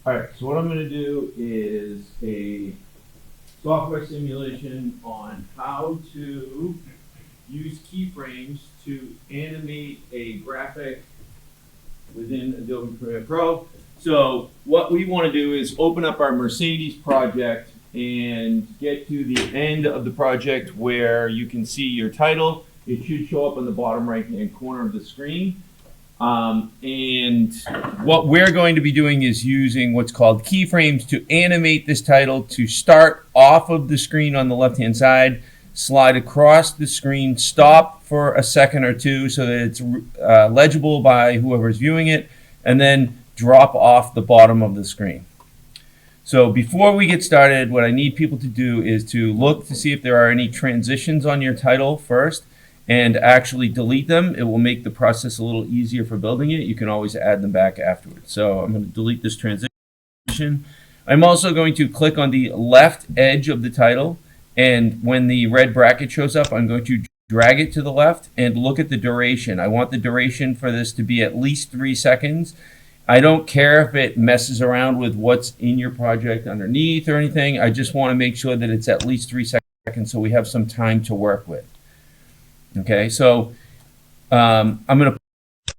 All right, so what I'm gonna do is a software simulation on how to use keyframes to animate a graphic within Adobe Premiere Pro. So what we want to do is open up our Mercedes project and get to the end of the project where you can see your title. It should show up on the bottom right-hand corner of the screen. And what we're going to be doing is using what's called keyframes to animate this title to start off of the screen on the left-hand side, slide across the screen, stop for a second or two so that it's legible by whoever's viewing it, and then drop off the bottom of the screen. So before we get started, what I need people to do is to look to see if there are any transitions on your title first and actually delete them. It will make the process a little easier for building it. You can always add them back afterwards. So I'm going to delete this transition. I'm also going to click on the left edge of the title, and when the red bracket shows up, I'm going to drag it to the left and look at the duration. I want the duration for this to be at least 3 seconds. I don't care if it messes around with what's in your project underneath or anything. I just want to make sure that it's at least 3 seconds so we have some time to work with. Okay, so I'm going to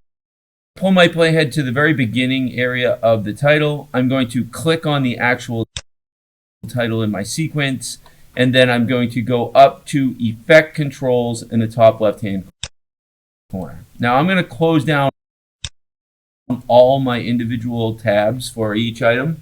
pull my playhead to the very beginning area of the title. I'm going to click on the actual title in my sequence, and then I'm going to go up to Effect Controls in the top left-hand corner. Now I'm going to close down all my individual tabs for each item.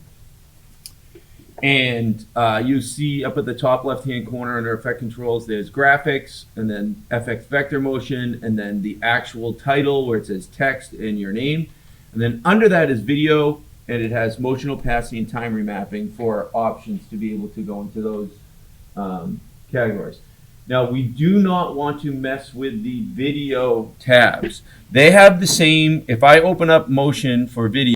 And you see up at the top left-hand corner under Effect Controls, there's Graphics, and then FX Vector Motion, and then the actual title where it says text and your name. And then under that is Video, and it has Motion Opacity and Time Remapping for options to be able to go into those categories. Now, we do not want to mess with the video tabs. They have the same, if I open up Motion for video,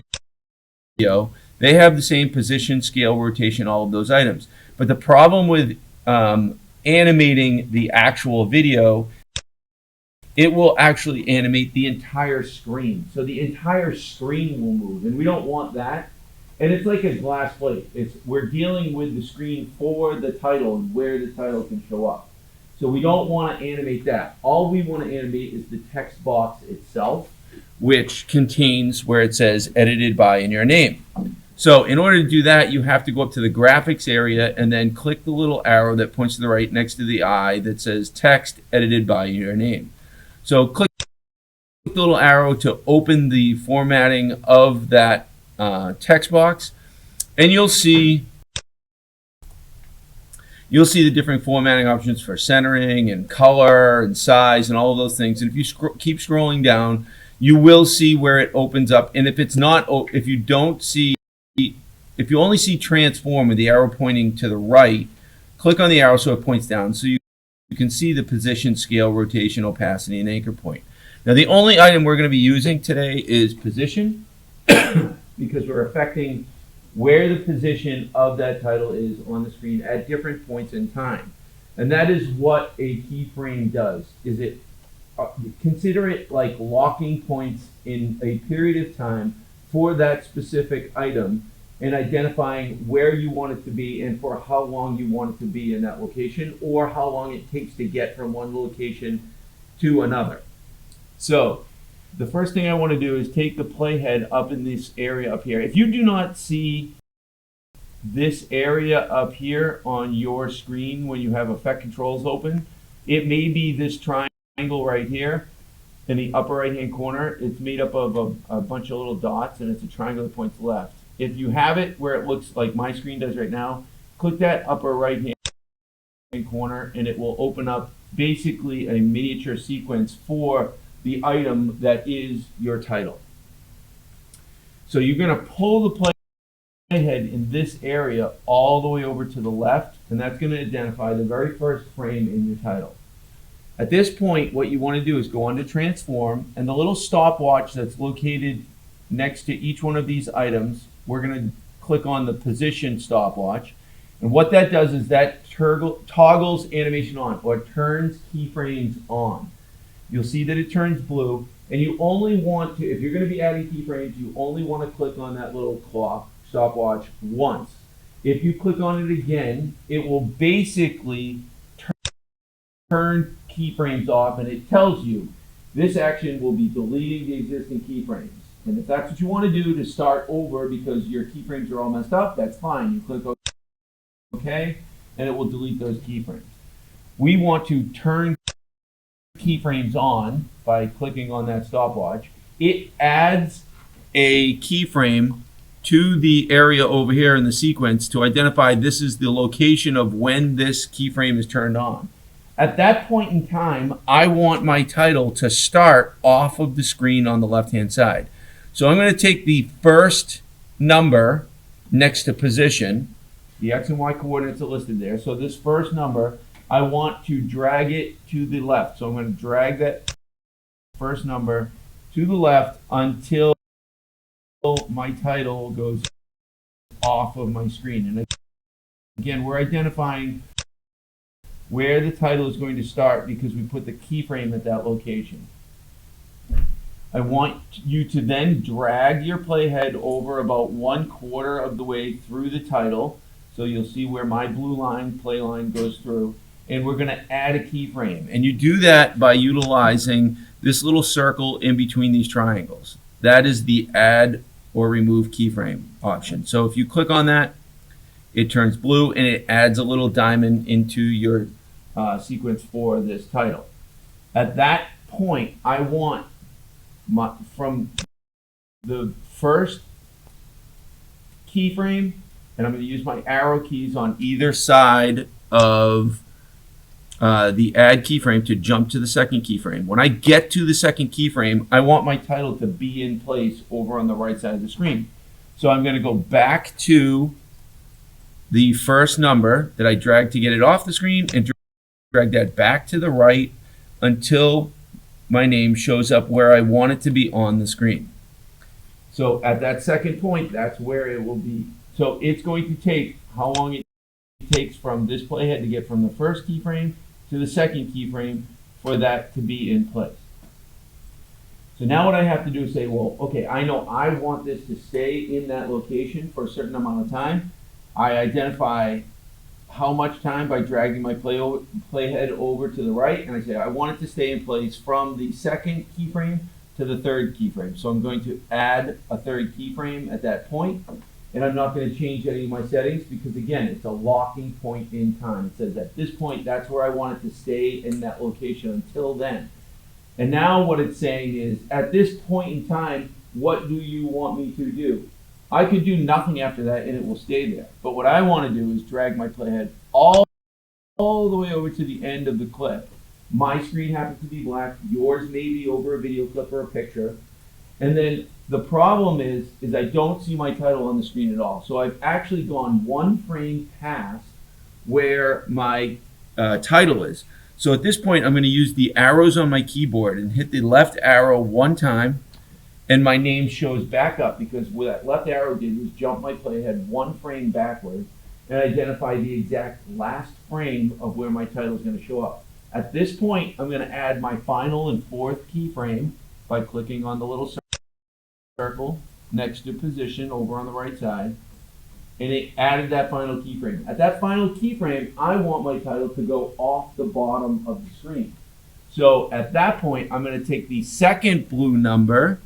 they have the same position, scale, rotation, all of those items. But the problem with animating the actual video, it will actually animate the entire screen. So the entire screen will move, and we don't want that. And it's like a glass plate. We're dealing with the screen for the title and where the title can show up. So we don't want to animate that. All we want to animate is the text box itself, which contains where it says edited by and your name. So in order to do that, you have to go up to the graphics area and then click the little arrow that points to the right next to the eye that says text edited by your name. So click the little arrow to open the formatting of that text box, and you'll see the different formatting options for centering and color and size and all of those things. And if you keep scrolling down, you will see where it opens up. And if it's not, if you only see transform with the arrow pointing to the right, click on the arrow so it points down so you can see the position, scale, rotation, opacity, and anchor point. Now the only item we're going to be using today is position because we're affecting where the position of that title is on the screen at different points in time. And that is what a keyframe does. Consider it like locking points in a period of time for that specific item and identifying where you want it to be and for how long you want it to be in that location, or how long it takes to get from one location to another. So the first thing I want to do is take the playhead up in this area up here. If you do not see this area up here on your screen when you have Effect Controls open, it may be this triangle right here in the upper right hand corner. It's made up of a bunch of little dots, and it's a triangle that points left. If you have it where it looks like my screen does right now, click that upper right hand corner and it will open up basically a miniature sequence for the item that is your title. So you're going to pull the playhead in this area all the way over to the left, and that's going to identify the very first frame in your title. At this point, what you want to do is go on to transform, and the little stopwatch that's located next to each one of these items, we're going to click on the position stopwatch. And what that does is that toggles animation on, or turns keyframes on. You'll see that it turns blue, and you only want to, if you're going to be adding keyframes, you only want to click on that little clock stopwatch once. If you click on it again, it will basically turn keyframes off, and it tells you this action will be deleting the existing keyframes. And if that's what you want to do to start over because your keyframes are all messed up, that's fine. You click OK, and it will delete those keyframes. We want to turn keyframes on by clicking on that stopwatch. It adds a keyframe to the area over here in the sequence to identify this is the location of when this keyframe is turned on. At that point in time, I want my title to start off of the screen on the left-hand side. So I'm going to take the first number next to position. The X and Y coordinates are listed there. So this first number, I want to drag it to the left. So I'm going to drag that first number to the left until my title goes off of my screen. And again, we're identifying where the title is going to start because we put the keyframe at that location. I want you to then drag your playhead over about 1/4 of the way through the title. So you'll see where my blue line, play line, goes through. And we're going to add a keyframe. And you do that by utilizing this little circle in between these triangles. That is the add or remove keyframe option. So if you click on that, it turns blue and it adds a little diamond into your sequence for this title. At that point, I want from the first keyframe, and I'm going to use my arrow keys on either side of the add keyframe to jump to the second keyframe. When I get to the second keyframe, I want my title to be in place over on the right side of the screen. So I'm going to go back to the first number that I dragged to get it off the screen and drag that back to the right until my name shows up where I want it to be on the screen. So at that second point, that's where it will be. So it's going to take how long it takes from this playhead to get from the first keyframe to the second keyframe for that to be in place. So now what I have to do is say, well, okay, I know I want this to stay in that location for a certain amount of time. I identify how much time by dragging my playhead over to the right, and I say I want it to stay in place from the second keyframe to the third keyframe. So I'm going to add a third keyframe at that point, and I'm not going to change any of my settings because, again, it's a locking point in time. It says at this point, that's where I want it to stay in that location until then. And now what it's saying is, at this point in time, what do you want me to do? I could do nothing after that and it will stay there. But what I want to do is drag my playhead all the way over to the end of the clip. My screen happens to be black. Yours may be over a video clip or a picture. And then the problem is I don't see my title on the screen at all. So I've actually gone one frame past where my title is. So at this point, I'm going to use the arrows on my keyboard and hit the left arrow one time, and my name shows back up because what that left arrow did was jump my playhead one frame backward and identify the exact last frame of where my title is going to show up. At this point, I'm going to add my final and fourth keyframe by clicking on the little circle next to position over on the right side, and it added that final keyframe. At that final keyframe, I want my title to go off the bottom of the screen. So at that point, I'm going to take the second blue number,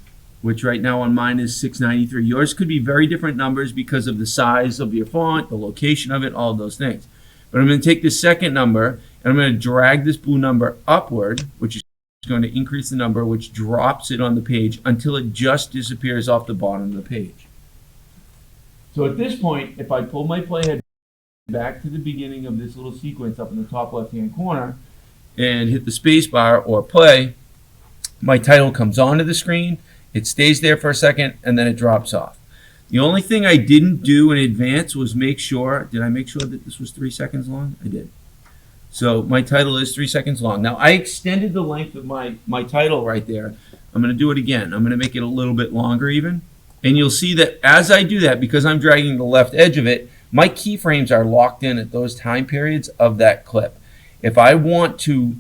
which right now on mine is 693. Yours could be very different numbers because of the size of your font, the location of it, all of those things. But I'm going to take the second number, and I'm going to drag this blue number upward, which is going to increase the number, which drops it on the page until it just disappears off the bottom of the page. So at this point, if I pull my playhead back to the beginning of this little sequence up in the top left-hand corner and hit the space bar or play, my title comes onto the screen, it stays there for a second, and then it drops off. The only thing I didn't do in advance was make sure, did I make sure that this was 3 seconds long? I did. So my title is 3 seconds long. Now I extended the length of my title right there. I'm going to do it again. I'm going to make it a little bit longer even. And you'll see that as I do that, because I'm dragging the left edge of it, my keyframes are locked in at those time periods of that clip. If I want to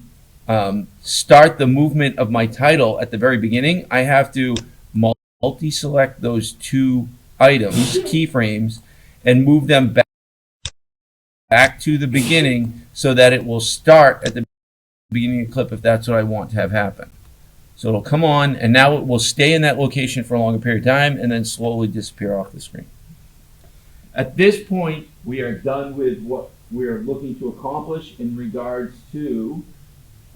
start the movement of my title at the very beginning, I have to multi-select those two items, keyframes, and move them back to the beginning so that it will start at the beginning of the clip if that's what I want to have happen. So it'll come on, and now it will stay in that location for a longer period of time and then slowly disappear off the screen. At this point, we are done with what we're looking to accomplish in regards to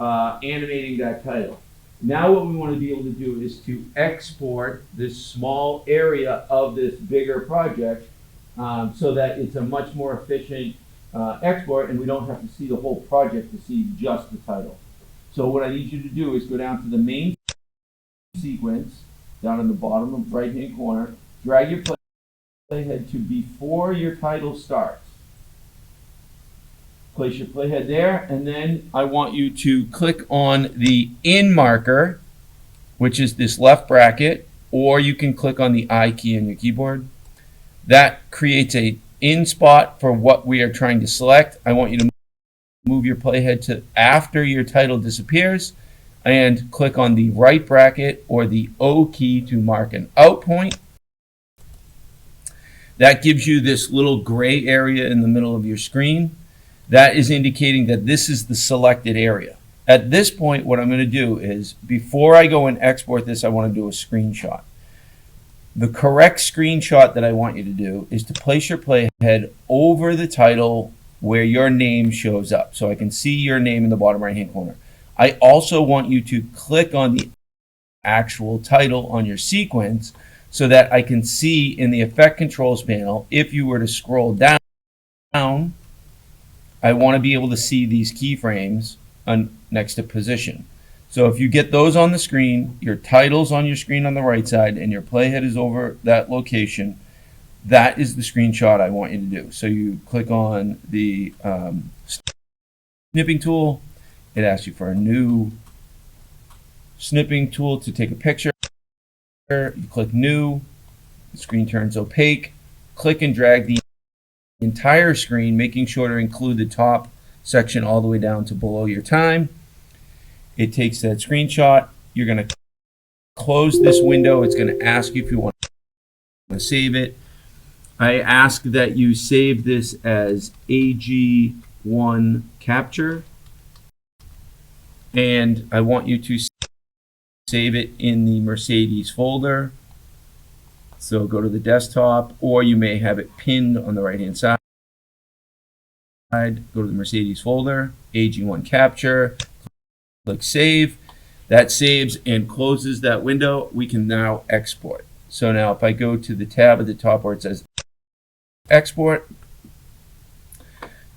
animating that title. Now what we want to be able to do is to export this small area of this bigger project so that it's a much more efficient export, and we don't have to see the whole project to see just the title. So what I need you to do is go down to the main sequence, down in the bottom of right-hand corner, drag your playhead to before your title starts. Place your playhead there, and then I want you to click on the in marker, which is this left bracket, or you can click on the I key on your keyboard. That creates a in spot for what we are trying to select. I want you to move your playhead to after your title disappears and click on the right bracket or the O key to mark an out point. That gives you this little gray area in the middle of your screen. That is indicating that this is the selected area. At this point, what I'm going to do is, before I go and export this, I want to do a screenshot. The correct screenshot that I want you to do is to place your playhead over the title where your name shows up. So I can see your name in the bottom right-hand corner. I also want you to click on the actual title on your sequence so that I can see in the effect controls panel, if you were to scroll down, I want to be able to see these keyframes next to position. So if you get those on the screen, your title's on your screen on the right side, and your playhead is over that location, that is the screenshot I want you to do. So you click on the snipping tool. It asks you for a new snipping tool to take a picture. You click new. The screen turns opaque. Click and drag the entire screen, making sure to include the top section all the way down to below your time. It takes that screenshot. You're going to close this window. It's going to ask you if you want to save it. I ask that you save this as AG1 capture, and I want you to save it in the Mercedes folder. So go to the desktop, or you may have it pinned on the right-hand side. Go to the Mercedes folder, AG1 capture, click save. That saves and closes that window. We can now export. So now if I go to the tab at the top where it says export,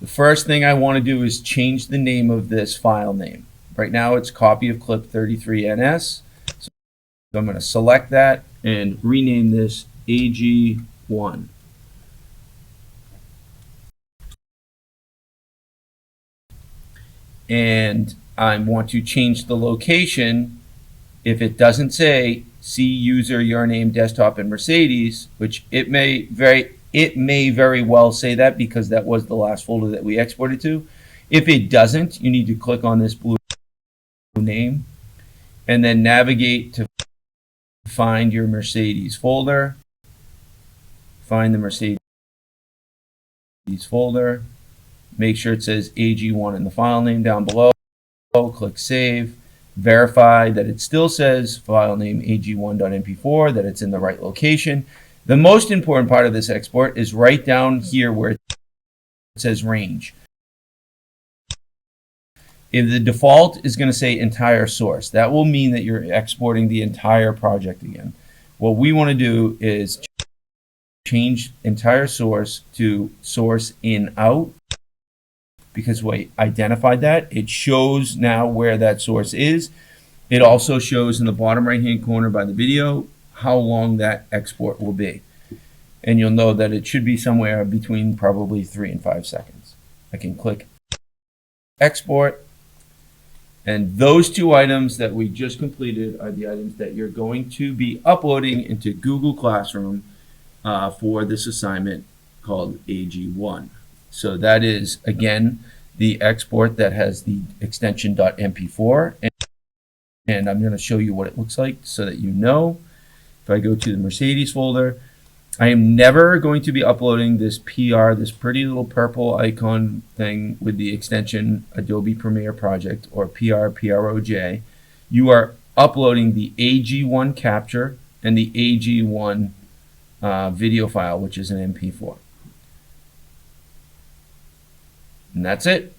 the first thing I want to do is change the name of this file name. Right now it's copy of clip 33NS. So I'm going to select that and rename this AG1. And I want to change the location. If it doesn't say C user, your name, desktop, and Mercedes, which it may very well say that because that was the last folder that we exported to. If it doesn't, you need to click on this blue name and then navigate to find your Mercedes folder. Find the Mercedes folder. Make sure it says AG1 in the file name down below. Click save. Verify that it still says file name AG1.mp4, that it's in the right location. The most important part of this export is right down here where it says range. If the default is going to say entire source, that will mean that you're exporting the entire project again. What we want to do is change entire source to source in out, because we identified that. It shows now where that source is. It also shows in the bottom right hand corner by the video how long that export will be. And you'll know that it should be somewhere between probably 3 and 5 seconds. I can click export. And those two items that we just completed are the items that you're going to be uploading into Google Classroom for this assignment called AG1. So that is, again, the export that has the extension .mp4. And I'm going to show you what it looks like so that you know. If I go to the Mercedes folder, I am never going to be uploading this PR, this pretty little purple icon thing with the extension Adobe Premiere Project or PROJ. You are uploading the AG1 capture and the AG1 video file, which is an MP4. And that's it.